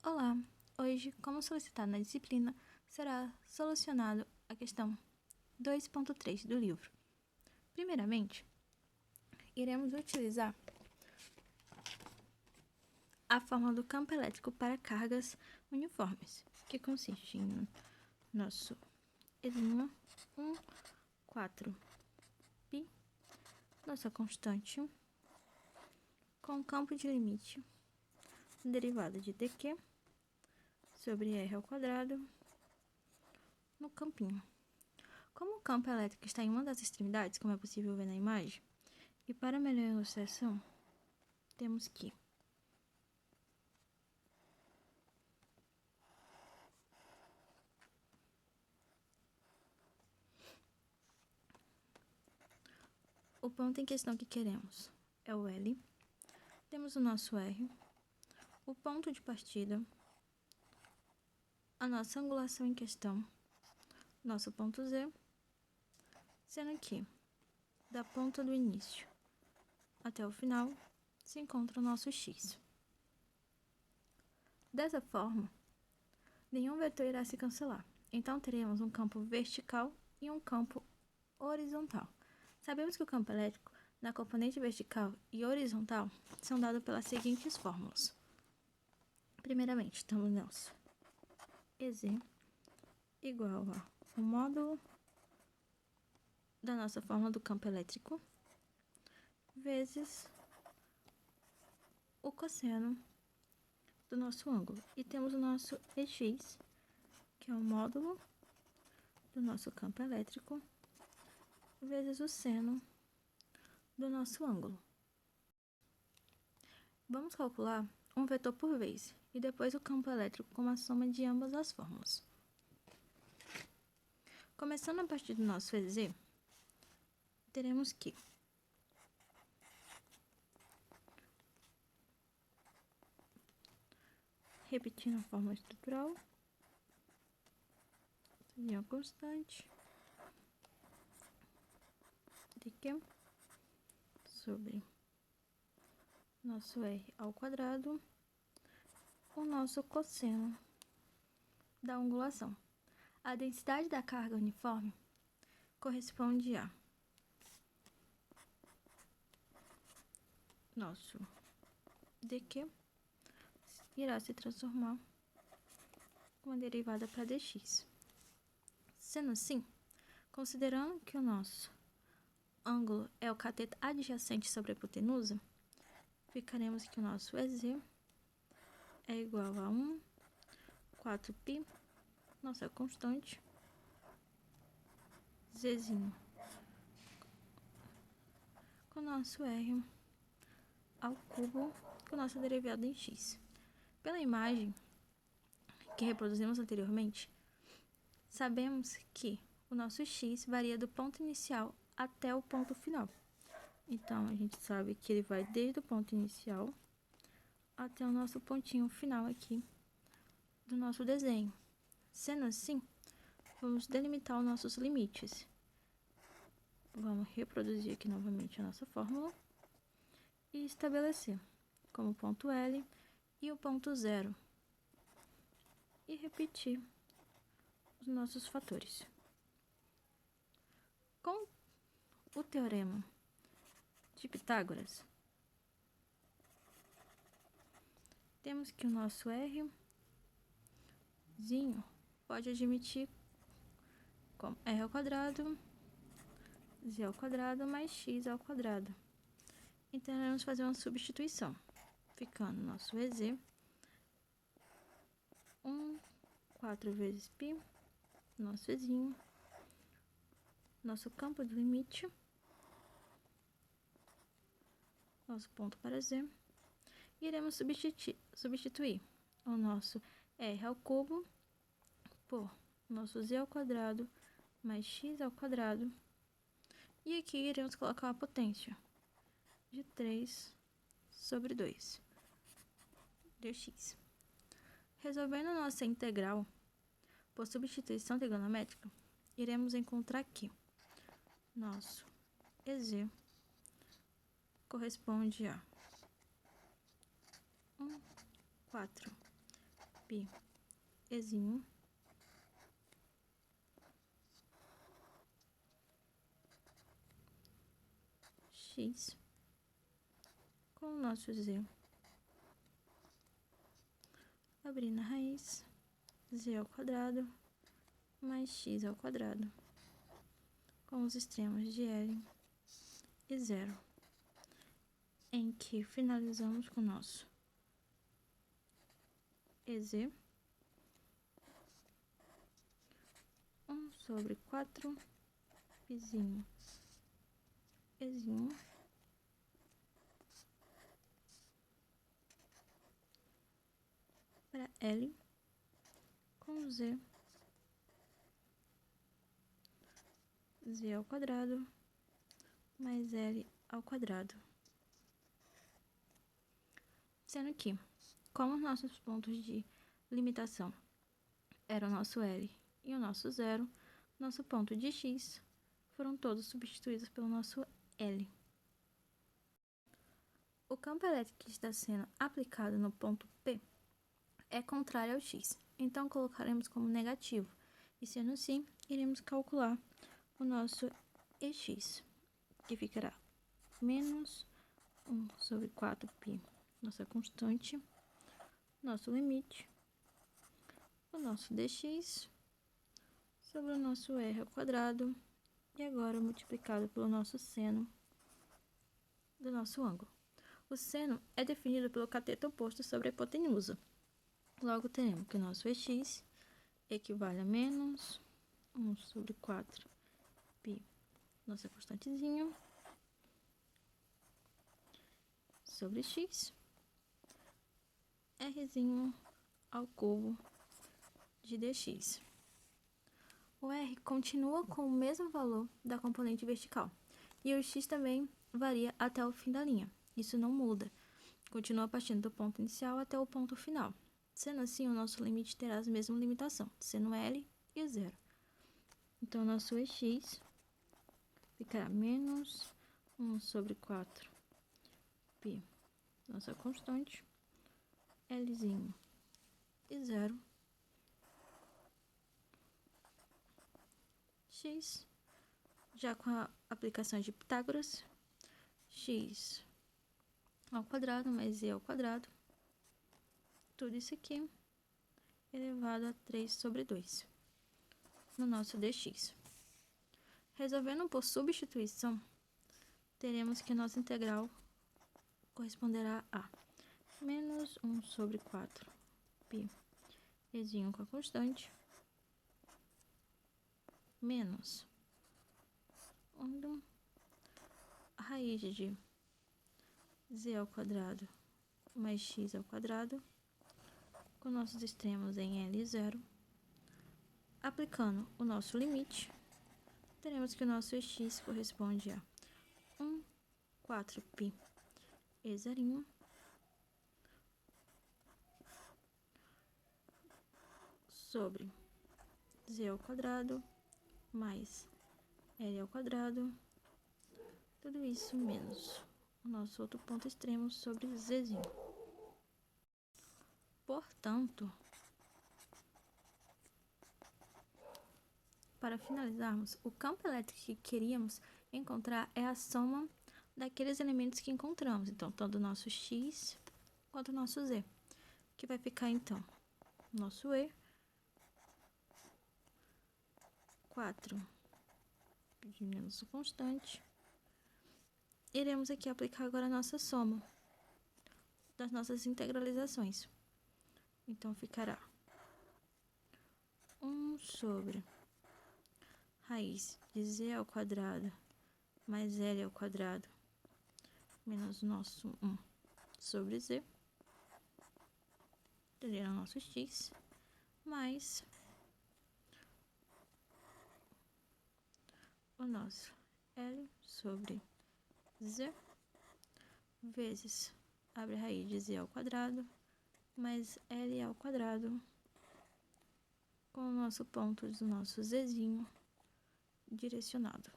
Olá! Hoje, como solicitado na disciplina, será solucionado a questão 2.3 do livro. Primeiramente, iremos utilizar a fórmula do campo elétrico para cargas uniformes, que consiste em nosso E'1, 4π, nossa constante, com campo de limite, derivada de dq sobre r ao quadrado no campinho. Como o campo elétrico está em uma das extremidades, como é possível ver na imagem, e para melhor ilustração, temos que o ponto em questão que queremos é o L, temos o nosso R, o ponto de partida, a nossa angulação em questão, nosso ponto Z, sendo que da ponta do início até o final se encontra o nosso X. Dessa forma, nenhum vetor irá se cancelar, então teremos um campo vertical e um campo horizontal. Sabemos que o campo elétrico na componente vertical e horizontal são dados pelas seguintes fórmulas. Primeiramente, temos nosso EZ igual ao módulo da nossa fórmula do campo elétrico vezes o cosseno do nosso ângulo. E temos o nosso EX, que é o módulo do nosso campo elétrico vezes o seno do nosso ângulo. Vamos calcular um vetor por vez e depois o campo elétrico com a soma de ambas as fórmulas. Começando a partir do nosso EZ, teremos que repetindo a fórmula estrutural, seria constante de Q sobre nosso R ao quadrado, o nosso cosseno da angulação. A densidade da carga uniforme corresponde a nosso dq irá se transformar com uma derivada para dx. Sendo assim, considerando que o nosso ângulo é o cateto adjacente sobre a hipotenusa, ficaremos que o nosso EZ é igual a 4π, nossa constante, Zzinho, com o nosso R ao cubo, com a nossa derivada em x. Pela imagem que reproduzimos anteriormente, sabemos que o nosso x varia do ponto inicial até o ponto final. Então, a gente sabe que ele vai desde o ponto inicial até o nosso pontinho final aqui do nosso desenho. Sendo assim, vamos delimitar os nossos limites. Vamos reproduzir aqui novamente a nossa fórmula e estabelecer como ponto L e o ponto 0. E repetir os nossos fatores. Com o teorema de Pitágoras, temos que o nosso Rzinho pode admitir como R ao quadrado, Z ao quadrado mais X ao quadrado. Então, vamos fazer uma substituição, ficando nosso EZ 4 vezes π, nosso Ezinho, nosso campo de limite, nosso ponto para Z, e iremos substituir o nosso R ao cubo por nosso Z ao quadrado mais X ao quadrado, e aqui iremos colocar uma potência de 3 sobre 2 dx. Resolvendo a nossa integral por substituição trigonométrica, iremos encontrar que nosso EZ corresponde a 4 pi ezinho x com o nosso z abrindo a raiz, z ao quadrado mais x ao quadrado, com os extremos de L e 0, em que finalizamos com o nosso EZ, 1 sobre 4, pizinho, ezinho, para L, com Z, Z ao quadrado, mais L ao quadrado. Sendo que, como os nossos pontos de limitação eram o nosso L e o nosso 0, nosso ponto de x foram todos substituídos pelo nosso L. O campo elétrico que está sendo aplicado no ponto P é contrário ao x, então colocaremos como negativo, e sendo assim, iremos calcular o nosso EX, que ficará menos 1 sobre 4π, nossa constante, nosso limite, o nosso dx sobre o nosso r ao quadrado, e agora multiplicado pelo nosso seno do nosso ângulo. O seno é definido pelo cateto oposto sobre a hipotenusa. Logo, teremos que o nosso EX equivale a menos 1 sobre 4π, nossa constantezinha, sobre x, rzinho ao cubo de dx. O r continua com o mesmo valor da componente vertical, e o x também varia até o fim da linha. Isso não muda, continua partindo do ponto inicial até o ponto final. Sendo assim, o nosso limite terá a mesma limitação, sendo L e 0. Então, nosso EX ficará menos 1 sobre 4π, nossa constante, Lzinho e 0, x, já com a aplicação de Pitágoras, x ao quadrado mais z ao quadrado, tudo isso aqui elevado a 3 sobre 2 no nosso dx. Resolvendo por substituição, teremos que a nossa integral corresponderá a menos 1 sobre 4π, ezinho com a constante, menos a raiz de z ao quadrado mais x ao quadrado, com nossos extremos em L e 0, aplicando o nosso limite, teremos que o nosso x corresponde a 1, 4π e zerinho, sobre z ao quadrado mais L ao quadrado, tudo isso menos o nosso outro ponto extremo sobre zzinho. Portanto, para finalizarmos, o campo elétrico que queríamos encontrar é a soma daqueles elementos que encontramos. Então, tanto o nosso x quanto o nosso z, que vai ficar, então, nosso E, 4 menos o constante. Iremos aqui aplicar agora a nossa soma das nossas integralizações. Então, ficará 1 sobre raiz de z ao quadrado mais L ao quadrado menos o nosso 1 sobre z, seria o nosso x, mais o nosso L sobre z, vezes, abre a raiz de z ao quadrado, mais L ao quadrado, com o nosso ponto do nosso zzinho direcionado.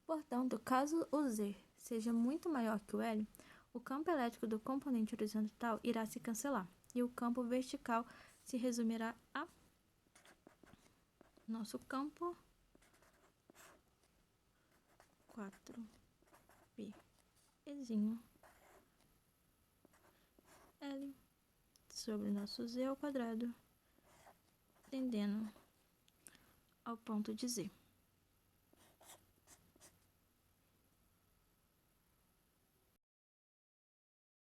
Portanto, caso o z seja muito maior que o L, o campo elétrico do componente horizontal irá se cancelar e o campo vertical se resumirá a nosso campo 4π L sobre nosso Z ao quadrado, tendendo ao ponto de Z.